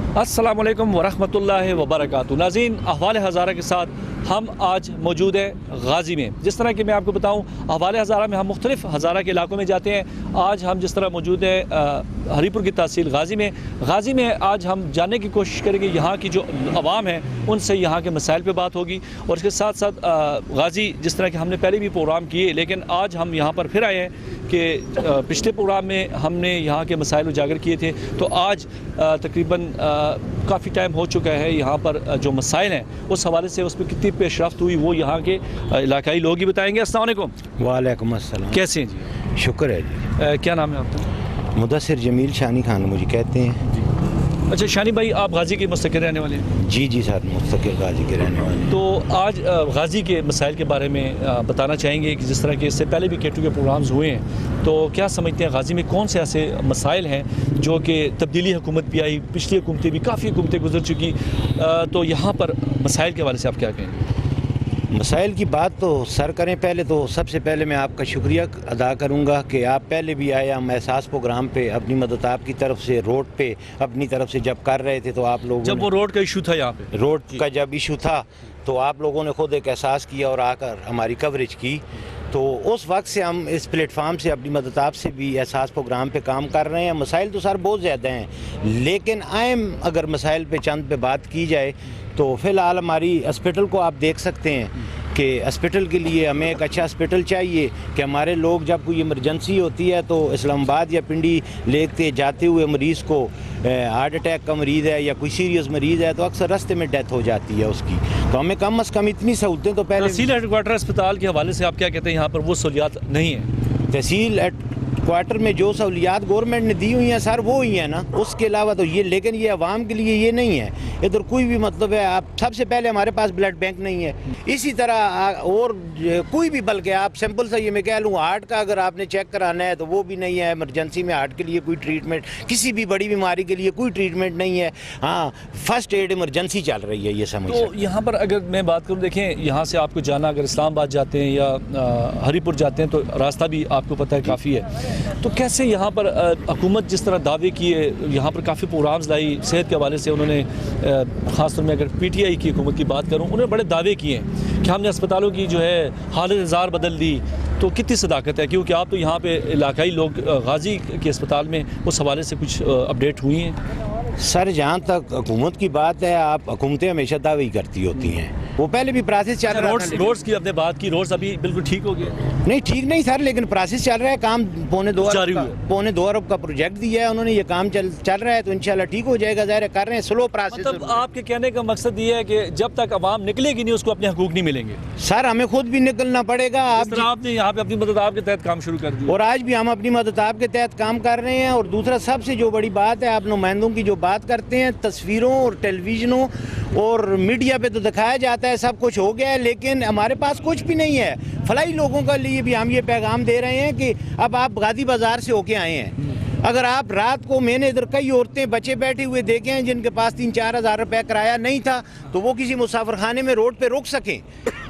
अस्सलामुअलैकुम वरहमतुल्लाहि वबरकातुहू। नाज़रीन, अहवाल हज़ारा के साथ हम आज मौजूद है गाज़ी में। जिस तरह कि मैं आपको बताऊं, अहवाल हज़ारा में हम मुख्तलिफ़ हज़ारा के इलाकों में जाते हैं। आज हम जिस तरह मौजूद है हरीपुर की तहसील गाज़ी में आज हम जानने की कोशिश करेंगे यहाँ की जो अवाम है उनसे यहाँ के मसाइल पर बात होगी। और इसके साथ साथ गाज़ी जिस तरह के हमने पहले भी प्रोग्राम किए, लेकिन आज हम यहाँ पर फिर आए हैं कि पिछले प्रोग्राम में हमने यहाँ के मसाइल उजागर किए थे, तो आज तकरीबन काफ़ी टाइम हो चुका है। यहाँ पर जो मसाइल हैं उस हवाले से उस पर कितनी पेशरफ्त हुई वो यहाँ के इलाकाई लोग ही बताएंगे। अस्सलाम वालेकुम। वालेकुम अस्सलाम। कैसे हैं जी? शुक्र है जी। क्या नाम है आपका? मुदस्सिर जमील शानी खान मुझे कहते हैं। अच्छा शानी भाई, आप गाज़ी के मुस्तकिल रहने वाले हैं? जी जी सर, मुस्तकिल गाज़ी के रहने वाले हैं। तो आज गाज़ी के मसाइल के बारे में बताना चाहेंगे कि जिस तरह के इससे पहले भी K2 के प्रोग्राम्स हुए हैं, तो क्या समझते हैं गाज़ी में कौन से ऐसे मसाइल हैं जो कि तब्दीली हुकूमत भी आई, पिछली हुकूमतें भी, काफ़ी हुकूमतें गुजर चुकी, तो यहाँ पर मसाइल के हवाले से आप क्या कहेंगे? मसाइल की बात तो सर करें, पहले तो सबसे पहले मैं आपका शुक्रिया अदा करूंगा कि आप पहले भी आए, हम एहसास प्रोग्राम पे अपनी मदद आपकी तरफ से रोड पे अपनी तरफ से जब कर रहे थे, तो आप लोग जब वो रोड का इशू था, यहाँ पे रोड का जब इशू था, तो आप लोगों ने खुद एक एहसास किया और आकर हमारी कवरेज की। तो उस वक्त से हम इस प्लेटफार्म से अपनी मदद आपसे भी एहसास प्रोग्राम पे काम कर रहे हैं। मसाइल तो सर बहुत ज़्यादा हैं, लेकिन आयम अगर मसाइल पे चंद पे बात की जाए तो फ़िलहाल हमारी हॉस्पिटल को आप देख सकते हैं कि हॉस्पिटल के लिए हमें एक अच्छा हॉस्पिटल चाहिए कि हमारे लोग जब कोई इमरजेंसी होती है तो इस्लामाबाद या पिंडी लेके जाते हुए मरीज़ को हार्ट अटैक का मरीज़ है या कोई सीरियस मरीज़ है तो अक्सर रास्ते में डेथ हो जाती है उसकी। तो हमें कम अज़ कम इतनी सहूलतें तो पहले। तहसील हेडक्वार्टर अस्पताल के हवाले से आप क्या कहते हैं, यहाँ पर वो सहूलियात नहीं है? तहसील क्वार्टर में जो सहूलियात गवर्नमेंट ने दी हुई हैं सर वो ही है ना, उसके अलावा तो ये, लेकिन ये आवाम के लिए ये नहीं है। इधर कोई भी मतलब है, आप सबसे पहले हमारे पास ब्लड बैंक नहीं है, इसी तरह और कोई भी, बल्कि आप सिंपल सा ये मैं कह लूँ, हार्ट का अगर आपने चेक कराना है तो वो भी नहीं है। इमरजेंसी में हार्ट के लिए कोई ट्रीटमेंट, किसी भी बड़ी बीमारी के लिए कोई ट्रीटमेंट नहीं है। हाँ, फर्स्ट एड इमरजेंसी चल रही है, ये समझ। तो यहाँ पर अगर मैं बात करूँ, देखें यहाँ से आपको जाना, अगर इस्लामाबाद जाते हैं या हरीपुर जाते हैं तो रास्ता भी आपको पता है काफ़ी है। तो कैसे यहाँ पर हुकूमत जिस तरह दावे किए, यहाँ पर काफ़ी प्रोग्राम्स लाई सेहत के हवाले से, उन्होंने ख़ासतौर में अगर PTI की हुकूमत की बात करूँ, उन्होंने बड़े दावे किए हैं कि हमने अस्पतालों की जो है हालत जार बदल दी। तो कितनी सदाकत है, क्योंकि आप तो यहाँ पे इलाकाई लोग, गाज़ी के अस्पताल में उस हवाले से कुछ अपडेट हुई हैं? सर जहाँ तक हुकूमत की बात है, आप हुकूमतें हमेशा दावे ही करती होती हैं, वो पहले भी प्रोसेस चल रहा है। रोड्स की आपने बात की, रोड्स अभी बिल्कुल ठीक हो गए? नहीं ठीक नहीं सर, लेकिन प्रोसेस चल रहा है, काम पौने 2 अरब का प्रोजेक्ट दिया है उन्होंने, ये काम चल रहा है, तो इंशाल्लाह ठीक हो जाएगा। ज़ाहिर कर रहे हैं स्लो प्रोसेस। मतलब आपके कहने का मकसद ये है कि जब तक आवाम निकलेगी नहीं उसको अपने हकूक नहीं मिलेंगे? सर हमें खुद भी निकलना पड़ेगा। आपने यहाँ पे अपनी मदद आपके तहत काम शुरू कर दिया और आज भी हम अपनी मदद आपके तहत काम कर रहे हैं। और दूसरा सबसे जो बड़ी बात है, आप नुमाइंदों की जो बात करते हैं, तस्वीरों और टेलीविजनों और मीडिया पे तो दिखाया जाता है सब कुछ हो गया है, लेकिन हमारे पास कुछ भी नहीं है। फलाई लोगों के लिए भी हम ये पैगाम दे रहे हैं कि अब आप गाजी बाजार से होके आए हैं, अगर आप रात को, मैंने इधर कई औरतें बच्चे बैठे हुए देखे हैं जिनके पास 3-4 हज़ार रुपये किराया नहीं था, तो वो किसी मुसाफिर खाने में रोड पे रुक सकें,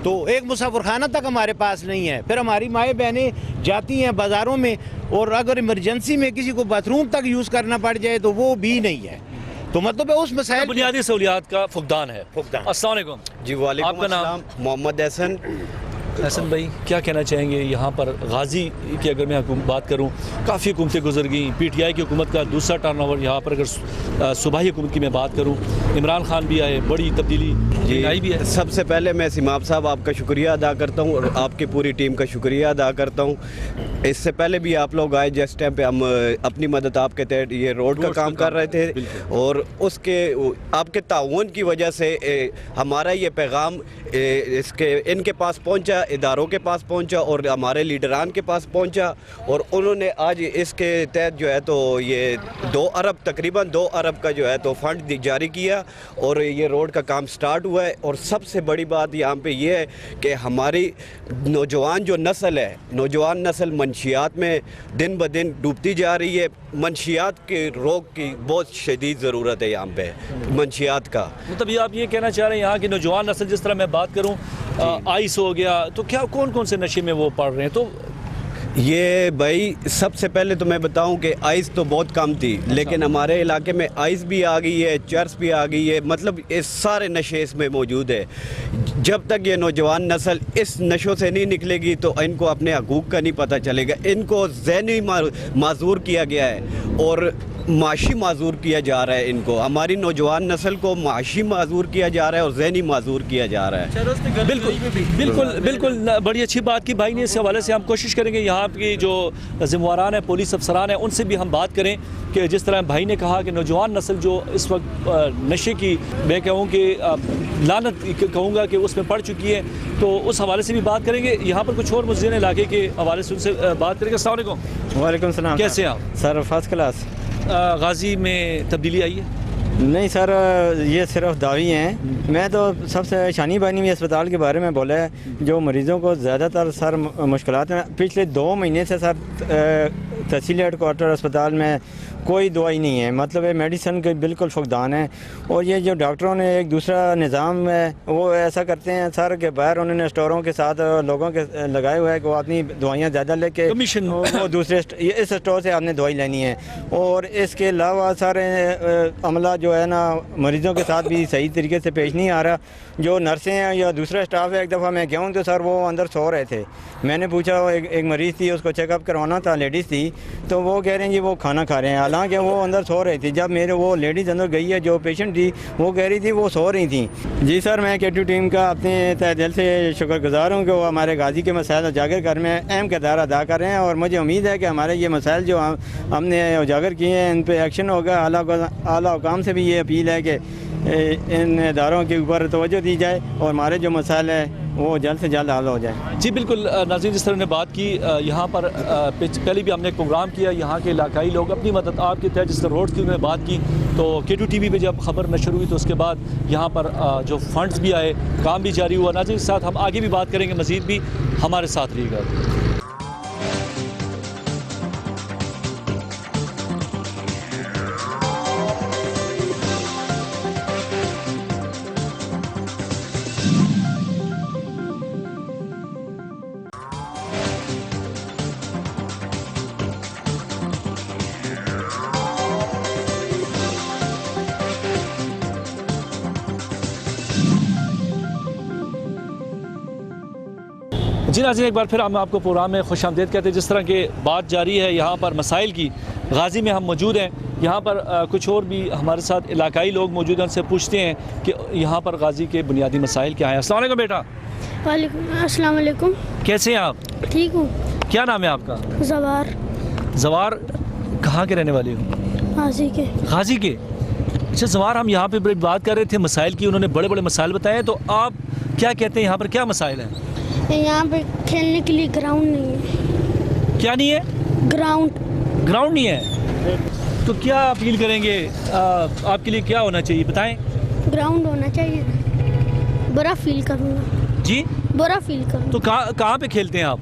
तो एक मुसाफिर खाना तक हमारे पास नहीं है। फिर हमारी माएँ बहनें जाती हैं बाज़ारों में, और अगर इमरजेंसी में किसी को बाथरूम तक यूज़ करना पड़ जाए तो वो भी नहीं है। तो मतलब है उस मसाइल, बुनियादी सहूलियात का फुकदान है। अस्सलाम वालेकुम जी। वालेकुम आपका नाम? मोहम्मद हसन भाई, क्या कहना चाहेंगे यहाँ पर गाज़ी की अगर मैं बात करूँ, काफ़ी हुकूमतें गुजर गई, PTI की हुकूमत का दूसरा टर्न ओवर, यहाँ पर अगर सूबाई हुकूमत की मैं बात करूँ, इमरान खान भी आए, बड़ी तब्दीली आई भी है। सबसे पहले मैं सिमाब साहब आपका शुक्रिया अदा करता हूँ और आपकी पूरी टीम का शुक्रिया अदा करता हूँ। इससे पहले भी आप लोग आए जिस टाइम पे हम अपनी मदद आपके तहत ये रोड का काम कर रहे थे, और उसके आपके ताउन की वजह से हमारा ये पैगाम इनके पास पहुँचा, इदारों के पास पहुंचा और हमारे लीडरान के पास पहुंचा, और उन्होंने आज इसके तहत जो है तो ये 2 अरब, तकरीबन 2 अरब का जो है तो फंड जारी किया और ये रोड का काम स्टार्ट हुआ है। और सबसे बड़ी बात यहाँ पे ये है कि हमारी नौजवान जो नस्ल है, नौजवान नस्ल मंशियात में दिन ब दिन डूबती जा रही है। मंशियात के रोग की बहुत शदीद ज़रूरत है यहाँ पे, मंशियात का। मतलब ये आप ये कहना चाह रहे हैं यहाँ की नौजवान नस्ल, जिस तरह मैं बात करूँ आइस हो गया, तो क्या कौन कौन से नशे में वो पड़ रहे हैं? तो ये भाई सबसे पहले तो मैं बताऊं कि आइस तो बहुत कम थी, लेकिन हमारे इलाके में आइस भी आ गई है, चर्स भी आ गई है, मतलब ये सारे नशे इसमें मौजूद है। जब तक ये नौजवान नस्ल इस नशों से नहीं निकलेगी तो इनको अपने हकूक़ का नहीं पता चलेगा। इनको ज़हनी माजूर किया गया है और माशी माजूर किया जा रहा है। इनको, हमारी नौजवान नस्ल को माशी माजूर किया जा रहा है और ज़हनी माजूर किया जा रहा है। बिल्कुल बिल्कुल बिल्कुल, बड़ी अच्छी बात की भाई ने। इस हवाले से हम कोशिश करेंगे यहाँ की जो ज़िम्मेवारान है, पुलिस अफसरान हैं, उनसे भी हम बात करें कि जिस तरह भाई ने कहा कि नौजवान नस्ल जो इस वक्त नशे की, मैं कहूँ कि लानत कहूँगा कि उसमें पड़ चुकी है, तो उस हवाले से भी बात करेंगे। यहाँ पर कुछ और मुस्लिम इलाके के हवाले से उनसे बात करेंगे। अस्सलाम वालेकुम। वालेकुम सलाम। कैसे आप सर? First class. गाजी में तब्दीली आई है? नहीं सर, ये सिर्फ दावी हैं। मैं तो सबसे शानी बानी में अस्पताल के बारे में बोला है, जो मरीज़ों को ज़्यादातर सर मुश्किलात हैं। पिछले 2 महीने से सर तहसील हेडक्वार्टर अस्पताल में कोई दवाई नहीं है, मतलब ये मेडिसिन के बिल्कुल फुकदान है। और ये जो डॉक्टरों ने एक दूसरा निज़ाम है वो ऐसा करते हैं सर के बाहर उन्होंने स्टोरों के साथ लोगों के लगाए हुए है कि वो अपनी दवाइयाँ ज़्यादा लेके कमीशन वो दूसरे इस स्टोर से आपने दवाई लेनी है। और इसके अलावा सारे अमला जो है ना मरीज़ों के साथ भी सही तरीके से पेश नहीं आ रहा। जो नर्सें हैं या दूसरा स्टाफ है, एक दफ़ा मैं गया हूँ तो सर वो अंदर सो रहे थे। मैंने पूछा, एक मरीज़ थी, उसको चेकअप करवाना था, लेडीज़ थी, तो वो कह रहे हैं जी वो खाना खा रहे हैं, हालांकि वो अंदर सो रही थी। जब मेरे वो लेडीज़ अंदर गई है, जो पेशेंट थी वो कह रही थी वो सो रही थी। जी सर, मैं KTU टीम का अपने तहे दिल से शुक्रगुजार हूँ कि वो हमारे गाजी के मसाइल उजागर करने में अहम किरदार अदा कर रहे हैं। और मुझे उम्मीद है कि हमारे ये मसाइल जो हमने उजागर किए हैं इन पर एक्शन होगा। आला हुकाम से भी ये अपील है कि इन इदारों के ऊपर तवज्जो दी जाए और हमारे जो मसाइल है वो जल्द से जल्द हल हो जाए। जी बिल्कुल नाज़रीन, जिस तरह ने बात की, यहाँ पर पहले भी हमने एक प्रोग्राम किया, यहाँ के इलाकाई लोग अपनी मदद आपके तहत जिस तरह रोड की उन्होंने बात की, तो KTU TV पे जब खबर नशर हुई तो उसके बाद यहाँ पर जो फंड्स भी आए, काम भी जारी हुआ। नाज़रीन के साथ हम आगे भी बात करेंगे, मज़ीद भी हमारे साथ रहिएगा। जी नाज़रीन, एक बार फिर हम आपको प्रोग्राम में खुश आमदीद कहते हैं। जिस तरह के बात जारी है यहाँ पर मसाइल की, गाजी में हम मौजूद हैं। यहाँ पर कुछ और भी हमारे साथ इलाकाई लोग मौजूद हैं, उनसे पूछते हैं कि यहाँ पर गाजी के बुनियादी मसाइल क्या हैं। अस्सलाम वालेकुम बेटा। अस्सलाम वालेकुम। कैसे हैं आप? ठीक हूँ। क्या नाम है आपका? जवार। जवार कहाँ के रहने वाले हो? गाजी के। गाजी के। अच्छा जवार, हम यहाँ पे बात कर रहे थे मसाइल की, उन्होंने बड़े बड़े मसाइल बताए, तो आप क्या कहते हैं यहाँ पर क्या मसाइल हैं? यहाँ पे खेलने के लिए ग्राउंड नहीं है। क्या नहीं है? ग्राउंड नहीं है। तो क्या अपील करेंगे, आपके लिए क्या होना चाहिए बताएं? ग्राउंड होना चाहिए। बुरा फील करूँगा जी, बुरा फील करूँगा। तो कहाँ पे खेलते हैं आप?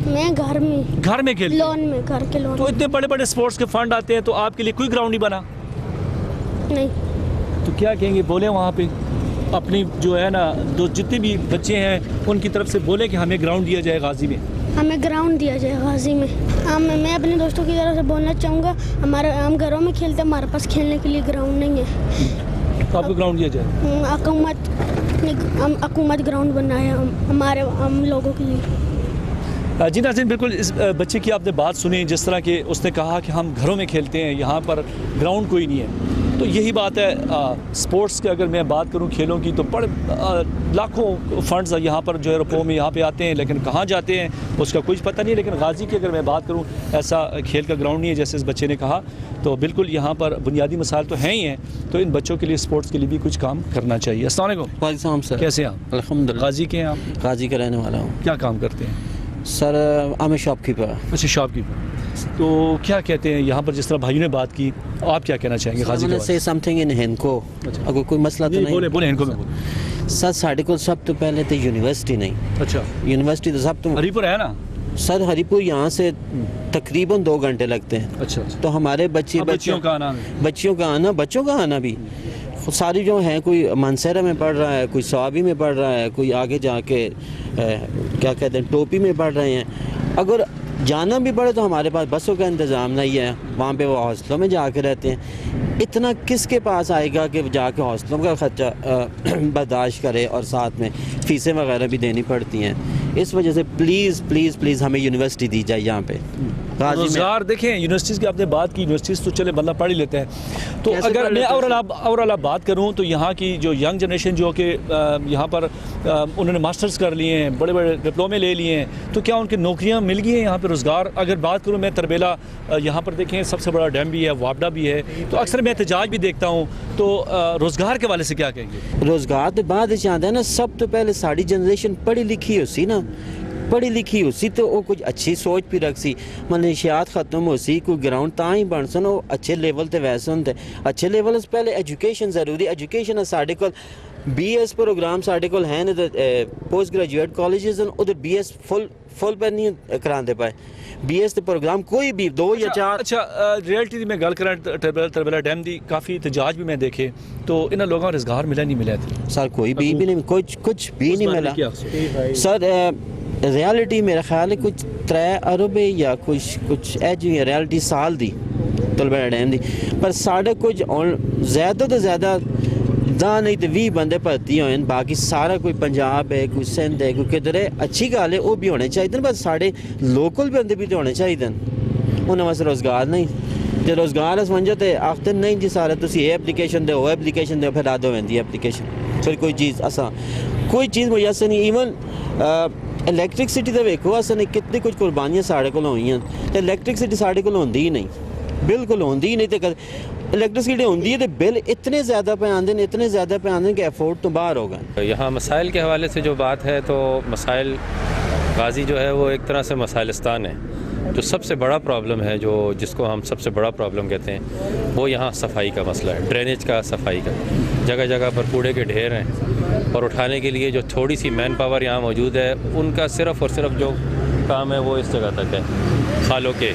मैं घर में खेलते लोन में, घर के लोन। तो इतने बड़े बड़े स्पोर्ट्स के फंड आते हैं, तो आपके लिए कोई ग्राउंड नहीं बना? नहीं। तो क्या कहेंगे, बोले वहाँ पे अपनी जो है ना जितने भी बच्चे हैं उनकी तरफ से बोले कि हमें ग्राउंड दिया जाए गाजी में, हमें ग्राउंड दिया जाए गाजी में। मैं अपने दोस्तों की तरफ से बोलना चाहूँगा, हम घरों में खेलते हैं, हमारे पास खेलने के लिए ग्राउंड नहीं है, तो आपको ग्राउंड दिया जाए। हुकूमत ग्राउंड बनाए हम लोगों के लिए। जी नाज़रीन, बिल्कुल इस बच्चे की आपने बात सुनी, जिस तरह के उसने कहा कि हम घरों में खेलते हैं, यहाँ पर ग्राउंड कोई नहीं है। तो यही बात है स्पोर्ट्स की, अगर मैं बात करूँ खेलों की, तो बड़े लाखों फंड्स यहाँ पर जो है रुपयों में यहाँ पे आते हैं, लेकिन कहाँ जाते हैं उसका कुछ पता नहीं। लेकिन गाजी की अगर मैं बात करूँ, ऐसा खेल का ग्राउंड नहीं है जैसे इस बच्चे ने कहा। तो बिल्कुल यहाँ पर बुनियादी मसाइल तो हैं ही हैं, तो इन बच्चों के लिए स्पोर्ट्स के लिए भी कुछ काम करना चाहिए। अस्सलाम वालेकुम। वालेकुम सर। कैसे हैं आप? अल्हम्दुलिल्लाह। गाजी के हैं आप? गाजी का रहने वाला हूँ। क्या काम करते हैं सर? I am shopkeeper. अच्छा, शॉपकीपर। तो क्या कहते हैं यहाँ पर, जिस तरह भाइयों ने बात की, आप क्या कहना चाहेंगे गाजी के? से समथिंग इन हिंदको, अगर कोई मसला तो नहीं। बोले इनको में बोले। सर साढ़े को सब तो पहले तो यूनिवर्सिटी नहीं। अच्छा, यूनिवर्सिटी तो सब तो हरीपुर है ना सर? हरीपुर यहाँ से तकरीबन 2 घंटे लगते हैं। अच्छा, तो हमारे बच्चियों का आना भी सारी जो हैं, कोई मानसरा में पढ़ रहा है, कोई सवाबी में पढ़ रहा है, कोई आगे जाके क्या कहते हैं टोपी में पढ़ रहे हैं। अगर जाना भी पड़े तो हमारे पास बसों का इंतज़ाम नहीं है, वहाँ पे वो हॉस्टलों में जाके रहते हैं। इतना किसके पास आएगा कि जाके हॉस्टलों का ख़र्चा बर्दाश्त करे और साथ में फ़ीसें वगैरह भी देनी पड़ती हैं। इस वजह से प्लीज़ प्लीज़ प्लीज़ हमें यूनिवर्सिटी दी जाए यहाँ पे गाजी में। रोज़गार देखें, यूनिवर्सिटीज़ की आपने बात की, यूनिवर्सिटीज़ तो चले बंदा पढ़ ही लेते हैं, तो कैसे अगर पढ़ मैं लेते ओवरऑल बात करूं तो यहाँ की जो यंग जनरेशन जो कि यहाँ पर उन्होंने मास्टर्स कर लिए हैं, बड़े बड़े डिप्लोमे ले लिए हैं, तो क्या उनकी नौकरियाँ मिल गई हैं यहाँ पर? रोज़गार अगर बात करूँ मैं, तरबेला यहाँ पर देखें सबसे बड़ा डैम भी है, वापडा भी है, तो अक्सर मैं एहतजाज भी देखता हूँ, तो रोज़गार के वाले से क्या कहेंगे? रोज़गार तो बाद चाहता है ना, सब तो पहले साड़ी जनरेशन पढ़ी लिखी होसी ना, पढ़ी लिखी होसी तो वो कुछ अच्छी सोच भी रख सी, मनशियात खत्म हो सी, कोई ग्राउंड ता ही बन सन, वो अच्छे लेवल ते वैसे होंगे। अच्छे लेवल से पहले एजुकेशन ज़रूरी, एजुकेशन साढ़े को BS प्रोग्राम साढ़े को हैं, पोस्ट ग्रेजुएट कॉलेजेस उधर BS फुल पर नहीं कराते पाए। BS के प्रोग्राम कोई भी 2 या 4। अच्छा, रियलिटी में गल करें तरबेला डैम की काफ़ी एहतजाज भी मैं देखे, तो इन्होंने लोगों को रोज़गार मिला नहीं मिला सर? कोई भी नहीं, कुछ भी नहीं मिला सर। रियलिटी मेरा ख्याल है कुछ 3 अरब या कुछ जी रियलिटी साल दी तरबेला डैम दी, पर साढ़े कुछ ज़्यादा तो ज़्यादा दा नहीं तो 20 बंदे भर्ती होए, बाकी सारा कोई पंजाब है, कोई सिंध है, कोई किधर है। अच्छी गल है, वो भी होने चाहिए, बस साढ़े लोकल बंदे भी तो होने चाहिए। उन्होंने वास्ते रोज़गार नहीं, जो रोज़गार समझो तो आखते नहीं जी सारे तुम ये एप्लीकेशन दो, वो एप्लीकेशन दो, फिर रद्द हो जाती है एप्लीकेशन, फिर कोई चीज़ असा कोई चीज़ मुयसर नहीं। इवन इलैक्ट्रिसिटी तो वेखो असें कितनी कुछ कुर्बानियां साढ़े को हुई हैं, तो इलैक्ट्रिसिटी साढ़े को होंदी ही नहीं, बिल्कुल होंदी ही नहीं। तो इलैक्ट्रिसिटी होंदी है तो बिल इतने ज़्यादा पे आते हैं, इतने ज़्यादा पे आते हैं कि अफोर्ड तो बाहर होगा। यहाँ मसाइल के हवाले से जो बात है, तो मसाइल गाज़ी जो है वो एक तरह से मसाइलिस्तान है। जो सबसे बड़ा प्रॉब्लम है, जो जिसको हम सबसे बड़ा प्रॉब्लम कहते हैं, वो यहाँ सफाई का मसला है, ड्रेनेज का, सफाई का। जगह जगह पर कूड़े के ढेर हैं और उठाने के लिए जो थोड़ी सी मैन पावर यहाँ मौजूद है, उनका सिर्फ़ और सिर्फ जो काम है वो इस जगह तक है, खालों के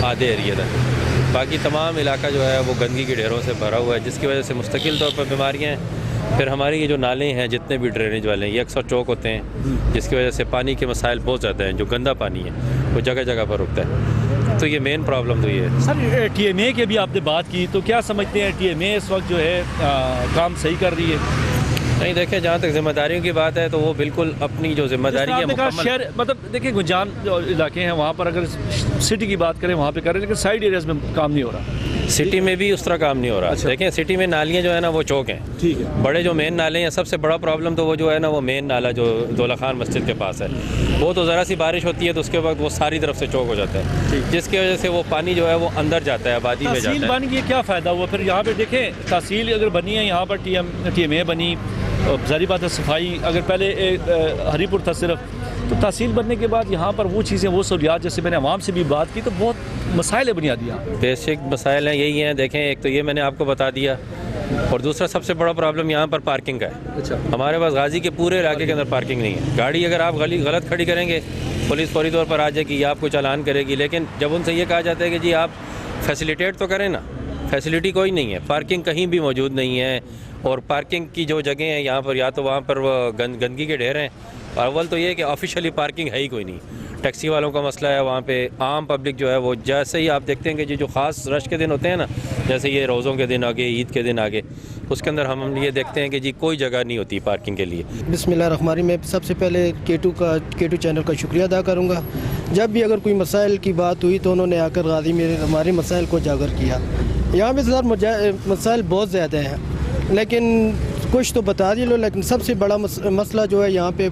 आधे एरिए तक। बाकी तमाम इलाका जो है वो गंदगी के ढेरों से भरा हुआ है, जिसकी वजह से मुस्तकिल तौर पर बीमारियाँ हैं। फिर हमारे ये जो नाले हैं, जितने भी ड्रेनेज वाले हैं, ये अक्सर चौक होते हैं, जिसकी वजह से पानी के मसाइल बहुत ज़्यादा हैं। जो गंदा पानी है वो जगह जगह पर रुकता है, तो ये मेन प्रॉब्लम तो ये है। सर, TMA की भी आपने बात की, तो क्या समझते हैं TMA इस वक्त जो है काम सही कर रही है? नहीं, देखें, जहाँ तक जिम्मेदारियों की बात है तो वो बिल्कुल अपनी जो जिम्मेदारी है शहर, मतलब देखिए गुंजान जो इलाके हैं वहाँ पर अगर सिटी की बात करें वहाँ पे करें, लेकिन साइड एरियाज में काम नहीं हो रहा। सिटी में भी उस तरह काम नहीं हो रहा। अच्छा। देखें, सिटी में नालियाँ जो है ना वो चौक हैं, ठीक है। बड़े जो मेन नाले हैं, सबसे बड़ा प्रॉब्लम तो वो जो है ना वो मेन नाला जो दौला खान मस्जिद के पास है, वो तो ज़रा सी बारिश होती है तो उसके बाद वो सारी तरफ से चौक हो जाता है, जिसकी वजह से वो पानी जो है वो अंदर जाता है, आबादी में जाता है। तहसील बन गई, क्या फ़ायदा हुआ फिर? यहाँ पे देखें, तहसील अगर बनी है, यहाँ पर TMA बनी, ज़ाहिर बात है सफाई, अगर पहले हरीपुर था सिर्फ, तो तहसील बनने के बाद यहाँ पर वो चीज़ें, वो सहूलियात, जैसे मैंने आवाम से भी बात की, तो बहुत मसाइल है बुनियादी। यहाँ बेसिक मसाइल हैं, यही हैं। देखें, एक तो ये मैंने आपको बता दिया, और दूसरा सबसे बड़ा प्रॉब्लम यहाँ पर पार्किंग का है। अच्छा। हमारे पास गाज़ी के पूरे इलाके के अंदर पार्किंग नहीं है। गाड़ी अगर आप गलत खड़ी करेंगे, पुलिस फौरी तौर पर आ जाएगी या आपको चालान करेगी, लेकिन जब उनसे ये कहा जाता है कि जी आप फैसिलिटेट तो करें ना, फैसिलिटी कोई नहीं है, पार्किंग कहीं भी मौजूद नहीं है। और पार्किंग की जो जगह हैं यहाँ पर, या तो वहाँ पर गंदगी के ढेर हैं, और अव्वल तो ये है कि ऑफिशियली पार्किंग है ही कोई नहीं। टैक्सी वालों का मसला है वहाँ पे, आम पब्लिक जो है वो, जैसे ही आप देखते हैं कि जो ख़ास रश के दिन होते हैं ना, जैसे ये रोज़ों के दिन आगे, ईद के दिन आगे, उसके अंदर हम ये देखते हैं कि जी कोई जगह नहीं होती पार्किंग के लिए। बिस्मिल्लाहिर्रहमानिर्रहीम। मैं सबसे पहले K2 चैनल का शुक्रिया अदा करूँगा। जब भी अगर कोई मसाइल की बात हुई तो उन्होंने आकर गाजी में हमारे मसाइल को उजागर किया। यहाँ पे सर मसाइल बहुत ज़्यादा हैं, लेकिन कुछ तो बता दिए लो। लेकिन सबसे बड़ा मसला जो है यहाँ पे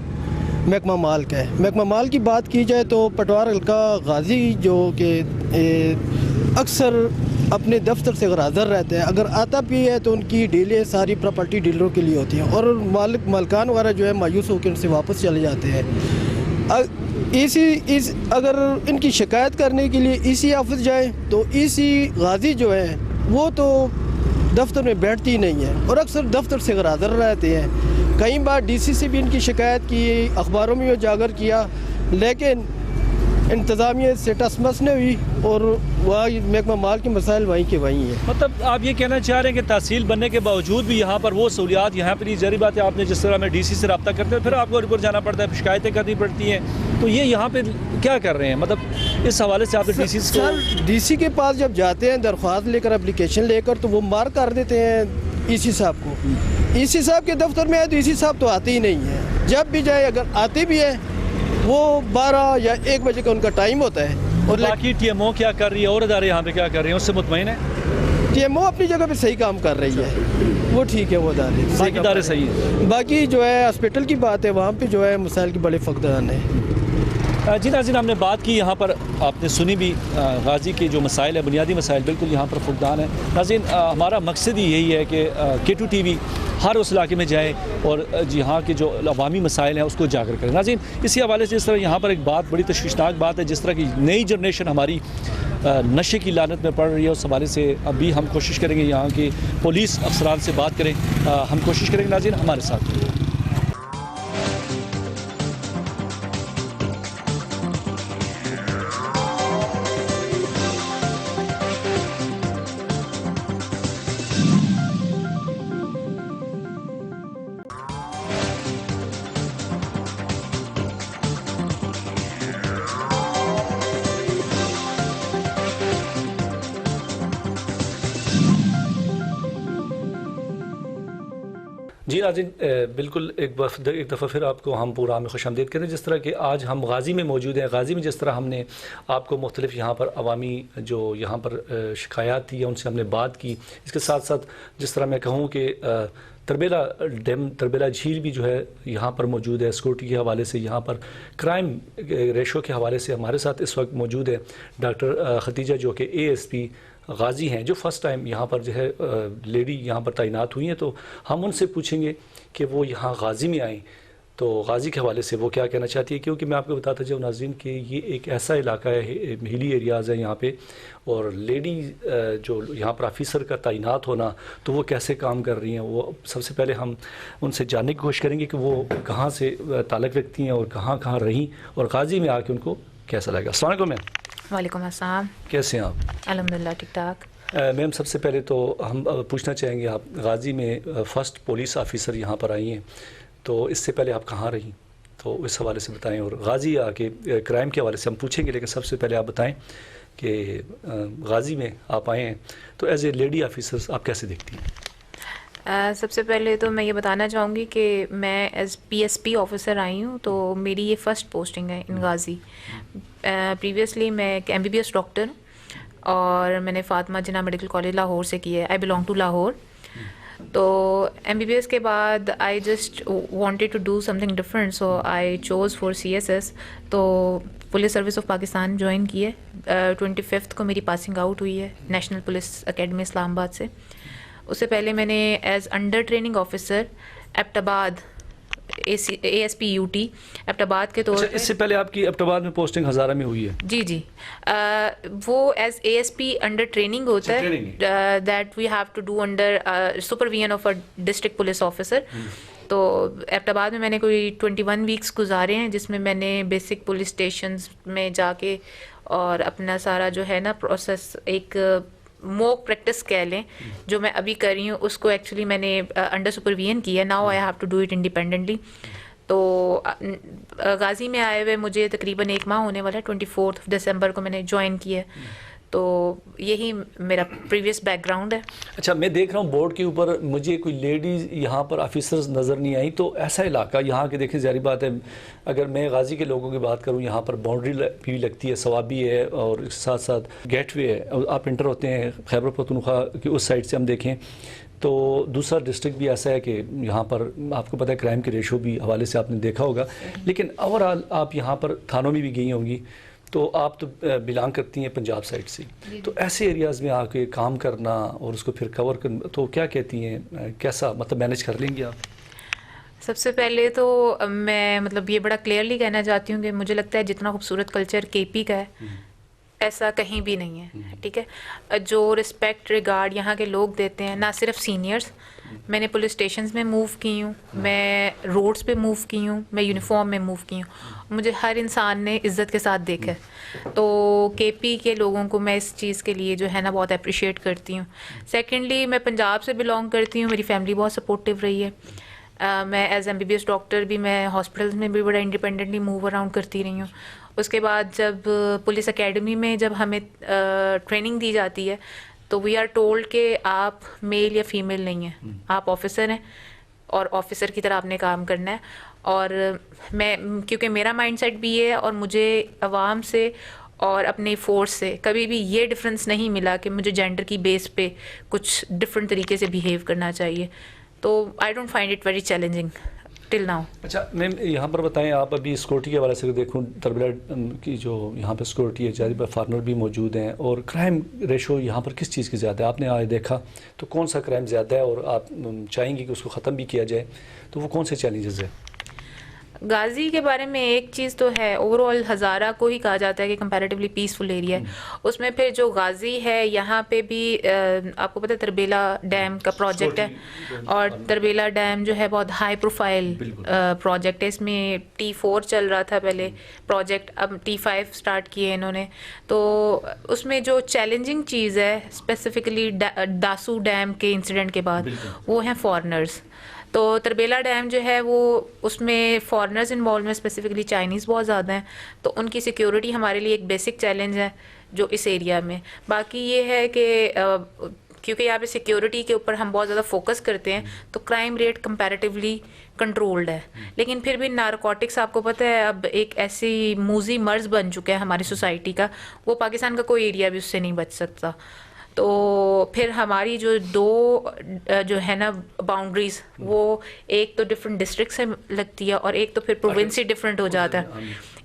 महकमा माल का है। महकमा माल की बात की जाए तो पटवार हल्का गाजी जो कि अक्सर अपने दफ्तर से अगर हाज़िर रहते हैं, अगर आता भी है तो उनकी डीलें सारी प्रॉपर्टी डीलरों के लिए होती हैं, और मालकान वगैरह जो है मायूस होकर उनसे वापस चले जाते हैं। अगर इनकी शिकायत करने के लिए EC ऑफिस जाए तो EC गाजी जो है वो तो दफ्तर में बैठती ही नहीं है, और अक्सर दफ्तर से हाज़िर रहते हैं। कई बार DC से भी इनकी शिकायत की, अखबारों में उजागर किया, लेकिन इंतज़ामिया से टसमस नहीं हुई, और वह महकमा माल के मसाइल वहीं के वहीं हैं। मतलब आप ये कहना चाह रहे हैं कि तहसील बनने के बावजूद भी यहाँ पर वो सहूलियात यहाँ पर नहीं। ज़रूरी बात है, आपने जिस तरह में DC से रब्ता करते हैं, फिर आपको रिपोर्ट जाना पड़ता है, शिकायतें करनी पड़ती हैं, तो ये यहाँ पे क्या कर रहे हैं, मतलब इस हवाले से आपने डीसी सर डीसी के पास जब जाते हैं दरख्वास्त लेकर एप्लीकेशन लेकर तो वो मार कर देते हैं ईसी साहब को। ईसी साहब के दफ्तर में है तो ईसी साहब तो आते ही नहीं है, जब भी जाए अगर आते भी है वो 12 या 1 बजे का उनका टाइम होता है। और बाकी टीएमओ क्या कर रही है और अदारे यहाँ पे क्या कर रहे हैं, उससे मुतमईन है? टीएमओ अपनी जगह पे सही काम कर रही है, वो ठीक है, वो अदारे बाकी इदारे सही है। बाकी जो है हॉस्पिटल की बात है वहाँ पे जो है मसाइल के बड़े फकदान है। जी नाज़रीन, हमने बात की यहाँ पर, आपने सुनी भी गाज़ी के जो मसाइल है, बुनियादी मसाइल बिल्कुल यहाँ पर फुकदान है। नाज़रीन, हमारा मकसद ही यही है कि K2 TV हर उस इलाके में जाए और यहाँ के जो अवामी मसाइल हैं उसको उजागर करें। नाज़रीन, इसी हवाले से इस तरह यहाँ पर एक बात, बड़ी तशवीशनाक बात है, जिस तरह की नई जनरेशन हमारी नशे की लानत में पड़ रही है, उस हवाले से अभी हम कोशिश करेंगे यहाँ के पुलिस अफसरान से बात करें। हम कोशिश करेंगे नाज़रीन हमारे साथ। जी नाज़रीन, बिल्कुल एक दफ़ा फिर आपको हम प्रोग्राम में खुशामदीद करें। जिस तरह कि आज हम गाज़ी में मौजूद हैं, गाज़ी में जिस तरह हमने आपको मुख्तलिफ यहाँ पर अवामी जो यहाँ पर शिकायत थी उनसे हमने बात की, इसके साथ साथ जिस तरह मैं कहूँ कि तरबेला डैम, तरबेला झील भी जो है यहाँ पर मौजूद है। सिक्योरिटी के हवाले से, यहाँ पर क्राइम रेशो के हवाले से हमारे साथ इस वक्त मौजूद है डॉक्टर खतीजा, जो कि ASP गाज़ी हैं, जो फ़र्स्ट टाइम यहाँ पर जो है लेडी यहाँ पर तैनात हुई हैं। तो हम उनसे पूछेंगे कि वो यहाँ गाज़ी में आएँ तो गाज़ी के हवाले से वो क्या कहना चाहती है, क्योंकि मैं आपको बताता जाऊँ नाज़रीन कि ये एक ऐसा इलाका है, हिली एरियाज़ है यहाँ पे, और लेडी जो यहाँ पर ऑफिसर का तैनात होना, तो वो कैसे काम कर रही हैं, वो सबसे पहले हम उनसे जानने की कोशिश करेंगे कि वो कहाँ से ताल्लुक़ रखती हैं और कहाँ कहाँ रहीं और गाज़ी में आके उनको कैसा लगा। अस्सलाम वालेकुम मैम। वालेकुम अस्सलाम। कैसे हैं आप? अल्हम्दुलिल्लाह ठीक ठाक। मैम, सबसे पहले तो हम पूछना चाहेंगे, आप गाज़ी में फ़र्स्ट पुलिस ऑफिसर यहाँ पर आई हैं, तो इससे पहले आप कहाँ रहीं, तो इस हवाले से बताएं। और गाज़ी आके क्राइम के हवाले से हम पूछेंगे, लेकिन सबसे पहले आप बताएं कि गाज़ी में आप आए हैं तो एज ए लेडी ऑफिसर्स आप कैसे देखती हैं? सबसे पहले तो मैं ये बताना चाहूँगी कि मैं एज PSP ऑफिसर आई हूँ, तो मेरी ये फ़र्स्ट पोस्टिंग है इन गाज़ी। प्रीवियसली मैं एक MBBS डॉक्टर और मैंने फातिमा जिन्ना मेडिकल कॉलेज लाहौर से की है। I belong to Lahore. तो MBBS के बाद I just wanted to do something different, so I chose for CSS। तो police service of Pakistan join की है। 25 को मेरी पासिंग आउट हुई है नेशनल पुलिस अकेडमी इस्लामाबाद से। उससे पहले मैंने as under training officer Abbottabad ASP UT Abbottabad के तौर पे। इससे पहले आपकी एबटाबाद में पोस्टिंग हज़ारा में हुई है? जी जी। वो एज ASP अंडर ट्रेनिंग होता है, that we have to do under supervision of a district police officer. तो एबटाबाद में मैंने कोई 21 वीक्स गुजारे हैं, जिसमें मैंने बेसिक पुलिस स्टेशंस में जाके और अपना सारा जो है ना प्रोसेस, एक मॉक प्रैक्टिस कह लें जो मैं अभी कर रही हूँ, उसको एक्चुअली मैंने अंडर सुपरविजन किया। Now I have to do it independently. तो गाज़ी में आए हुए मुझे तकरीबन 1 माह होने वाला है। 24 दिसंबर को मैंने ज्वाइन किया। तो यही मेरा प्रीवियस बैकग्राउंड है। अच्छा, मैं देख रहा हूँ बोर्ड के ऊपर मुझे कोई लेडीज़ यहाँ पर ऑफिसर्स नज़र नहीं आई। तो ऐसा इलाका यहाँ के, देखें ज़ाहिर बात है, अगर मैं गाज़ी के लोगों की बात करूँ, यहाँ पर बाउंड्री भी लगती है, सवाबी है और साथ साथ गेटवे है। आप इंटर होते हैं खैबर पख्तूनख्वा की उस साइड से हम देखें तो दूसरा डिस्ट्रिक्ट भी ऐसा है कि यहाँ पर आपको पता है क्राइम के रेशो भी हवाले से आपने देखा होगा। लेकिन ओवरऑल आप यहाँ पर थानों में भी गई होंगी, तो आप तो बिलोंग करती हैं पंजाब साइड से, तो ऐसे एरियाज़ में आके काम करना और उसको फिर कवर करना, तो क्या कहती हैं, कैसा मतलब मैनेज कर लेंगी आप? सबसे पहले तो मैं मतलब ये बड़ा क्लियरली कहना चाहती हूँ कि मुझे लगता है जितना खूबसूरत कल्चर KP का है ऐसा कहीं भी नहीं है। ठीक है, जो रिस्पेक्ट रिगार्ड यहाँ के लोग देते हैं, ना सिर्फ सीनियर्स, मैंने पुलिस स्टेशंस में मूव की हूँ, मैं रोड्स पे मूव की हूँ, मैं यूनिफॉर्म में मूव की हूँ, मुझे हर इंसान ने इज़्ज़त के साथ देखा है। तो KP के लोगों को मैं इस चीज़ के लिए जो है ना बहुत अप्रिशिएट करती हूँ। सेकेंडली, मैं पंजाब से बिलोंग करती हूँ, मेरी फैमिली बहुत सपोर्टिव रही है। मैं एज MBBS डॉक्टर भी मैं हॉस्पिटल्स में भी बड़ा इंडिपेंडेंटली मूव अराउंड करती रही हूँ। उसके बाद जब पुलिस एकेडमी में जब हमें ट्रेनिंग दी जाती है तो वी आर टोल्ड कि आप मेल या फीमेल नहीं हैं, आप ऑफिसर हैं और ऑफिसर की तरह आपने काम करना है। और मैं क्योंकि मेरा माइंडसेट भी ये है और मुझे आवाम से और अपने फोर्स से कभी भी ये डिफरेंस नहीं मिला कि मुझे जेंडर की बेस पे कुछ डिफरेंट तरीके से बिहेव करना चाहिए, तो I don't find it very challenging till now. अच्छा मैम, यहाँ पर बताएं, आप अभी सिक्योरिटी के हवाले से देखूँ, तरबिला की जो यहाँ पर सिक्योरिटी है, ज़्यादा फार्नर भी मौजूद हैं, और क्राइम रेशो यहाँ पर किस चीज़ की ज़्यादा है? आपने आज देखा तो कौन सा क्राइम ज़्यादा है और आप चाहेंगे कि उसको ख़त्म भी किया जाए, तो वो कौन से चैलेंजेस हैं? गाज़ी के बारे में एक चीज़ तो है, ओवरऑल हज़ारा को ही कहा जाता है कि कंपैरेटिवली पीसफुल एरिया है। उसमें फिर जो गाज़ी है यहाँ पे भी आपको पता है तरबेला डैम का प्रोजेक्ट है, और तरबेला डैम जो है बहुत हाई प्रोफाइल प्रोजेक्ट है। इसमें T4 चल रहा था पहले प्रोजेक्ट, अब T5 स्टार्ट किए इन्होंने। तो उसमें जो चैलेंजिंग चीज़ है स्पेसिफिकली दासू डैम के इंसिडेंट के बाद, वो हैं फॉरेनर्स। तो तरबेला डैम जो है वो उसमें फॉरेनर्स इन्वॉल्व में, स्पेसिफिकली चाइनीज़ बहुत ज़्यादा हैं, तो उनकी सिक्योरिटी हमारे लिए एक बेसिक चैलेंज है जो इस एरिया में। बाकी ये है कि क्योंकि यहाँ पे सिक्योरिटी के ऊपर हम बहुत ज़्यादा फोकस करते हैं तो क्राइम रेट कंपैरेटिवली कंट्रोल्ड है। लेकिन फिर भी नारकोटिक्स आपको पता है अब एक ऐसी मूजी मर्ज बन चुका है हमारी सोसाइटी का, वो पाकिस्तान का कोई एरिया भी उससे नहीं बच सकता। तो फिर हमारी जो दो जो है ना बाउंड्रीज, वो एक तो डिफरेंट डिस्ट्रिक्ट से लगती है और एक तो फिर प्रोविंस ही डिफरेंट हो जाता है।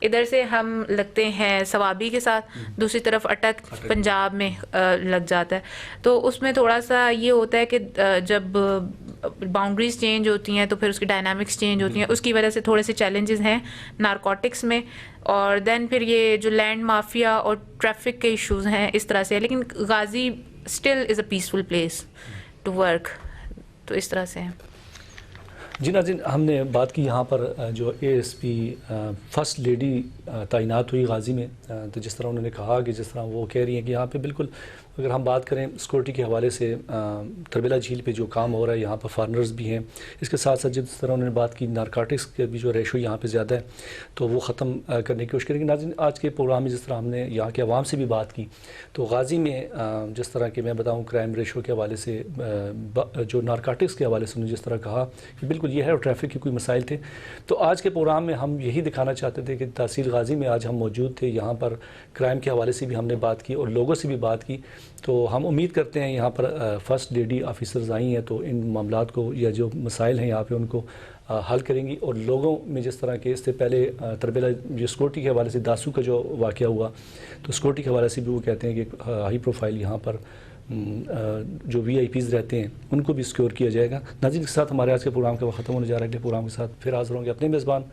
इधर से हम लगते हैं सवाबी के साथ, दूसरी तरफ अटक पंजाब में लग जाता है। तो उसमें थोड़ा सा ये होता है कि जब बाउंड्रीज चेंज होती हैं तो फिर उसकी डायनामिक्स चेंज होती हैं, उसकी वजह से थोड़े से चैलेंजेस हैं नारकोटिक्स में। और देन फिर ये जो लैंड माफिया और ट्रैफिक के इश्यूज हैं इस तरह से। लेकिन Ghazi still is a peaceful place to work, तो इस तरह से है। जी नाज़रीन, हमने बात की यहाँ पर जो ASP फर्स्ट लेडी तैनात हुई गाज़ी में, तो जिस तरह उन्होंने कहा कि जिस तरह वो कह रही हैं कि यहाँ पे बिल्कुल अगर हम बात करें सिक्योरिटी के हवाले से तरबेला झील पे जो काम हो रहा है, यहाँ पर फार्नर्स भी हैं, इसके साथ साथ जिस तरह उन्होंने बात की नारकोटिक्स के भी जो रेशो यहाँ पे ज़्यादा है तो वो ख़त्म करने की कोशिश करेंगे। नाज़रीन, आज के प्रोग्राम में जिस तरह हमने यहाँ के अवाम से भी बात की, तो गाज़ी में जिस तरह के मैं बताऊँ क्राइम रेशो के हवाले से, जो नारकोटिक्स के हवाले से उन्होंने जिस तरह कहा कि बिल्कुल ये है, और ट्रैफिक के कोई मसाइल थे। तो आज के प्रोग्राम में हम यही दिखाना चाहते थे कि तहसील गाज़ी में आज हम मौजूद थे, यहाँ पर क्राइम के हवाले से भी हमने बात की और लोगों से भी बात की। तो हम उम्मीद करते हैं यहाँ पर फर्स्ट लेडी ऑफिसर्स आई हैं तो इन मामलात को या जो मसाइल हैं यहाँ पे उनको हल करेंगी। और लोगों में जिस तरह के इससे पहले तरबेला जो सिक्योरिटी के हवाले से दासू का जो वाक़या हुआ, तो सिक्योरिटी के हवाले से भी वो कहते हैं कि हाई प्रोफाइल यहाँ पर जो VIPs रहते हैं उनको भी सिक्योर किया जाएगा। नाज़रीन, के साथ हमारे आज के प्रोग्राम का वक्त ख़त्म होने जा रहा है। अगले प्रोग्राम के साथ फिर हाज़िर होंगे। अपने मेज़बान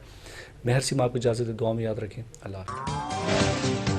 मेहर सिमा को इजाज़त, दुआ में याद रखें। अल्लाह हाफ़िज़।